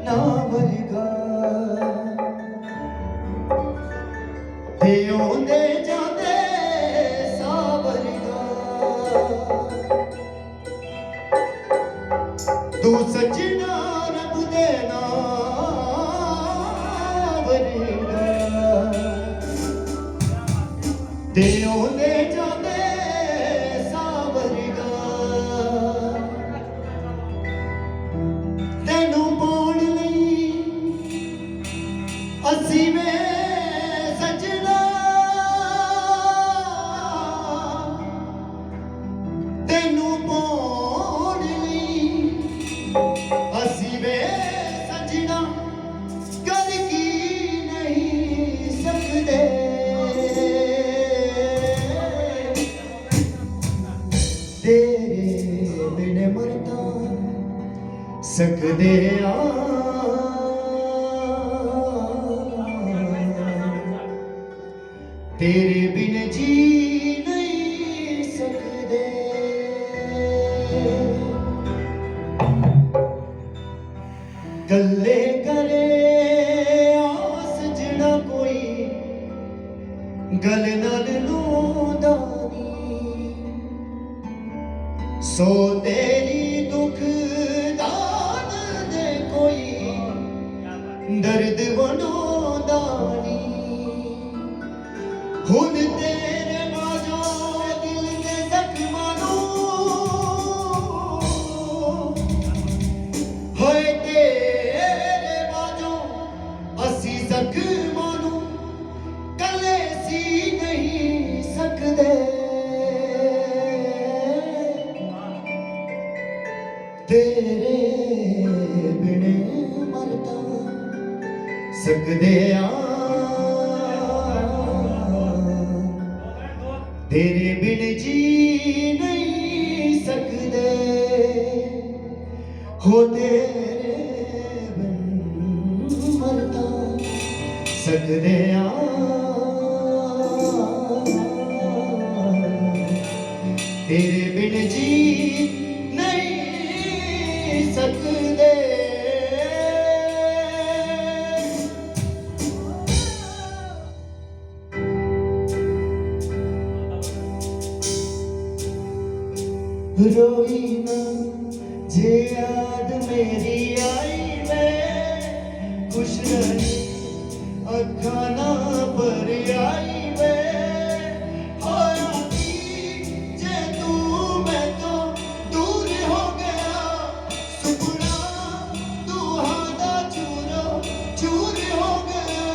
ਨਾ ਵਰਗਾ ਤੇ ਆਉਂਦੇ ਜਾਂਦੇ ਸਾਹ ਵਰਗਾ ਤੂੰ ਸੱਜਣਾ ਰੱਬ ਦੇ ਨਾਮ ਵਰਗਾ ਤੇ ਆਉਂਦੇ ਜਾਂਦੇ ਸਾਹ ਵਰਗਾ ਤੈਨੂੰ ਪਾਉਣ ਲਈ ਅਸੀਂ ਵੇ ਸੱਜਣਾ ਤੈਨੂੰ ਪਾਉਣ ਲਈ ਅਸੀਂ ਵੇ ਸੱਜਣਾ ਕਰ ਕੀ ਨਹੀਂ ਸਕਦੇ ਤੇਰੇ ਬਿਨ ਮਰ ਤਾਂ ਸਕਦੇ ਆ ਤੇਰੇ ਬਿਨ ਜੀ ਨਹੀਂ ਸਕਦੇ ਗੱਲੇ ਕਰੇ ਆਸ ਜਿਹੜਾ ਕੋਈ ਗਲ ਨਾਲ ਲਾਉਂਦਾ ਨੀ ਸੋ ਤੇਰੀ ਦੁੱਖ ਦਾਦ ਦੇ ਕੋਈ ਦਰਦ ਵੰਡਾਉਂਦਾ ਨੀ ਹੁਣ ਤੇਰੇ ਬਾਝੋਂ ਦਿਲ ਦੇ ਜ਼ਖਮਾਂ ਨੂੰ ਹੋਏ ਤੇਰੇ ਬਾਝੋਂ ਅਸੀਂ ਜ਼ਖਮਾਂ ਨੂੰ ਕੱਲੇ ਸੀ ਨਹੀਂ ਸਕਦੇ ਤੇਰੇ ਬਿਨ ਮਰ ਤਾਂ ਸਕਦੇ ਆ ਤੇਰੇ ਬਿਨ ਜੀ ਨਹੀਂ ਸਕਦੇ ਹੋ ਤੇਰੇ ਬਿਨ ਮਰ ਤਾਂ ਸਕਦੇ ਆ ਤੇਰੇ ਬਿਨ ਜੀ ਨਹੀਂ ਸਕਦੇ रोई ना जे याद मेरी आई वे खुश रही अखा ना पर आई वे होया की जे तू मैं तो दूर हो गया सुपना दुहादा चूरो चूर हो गया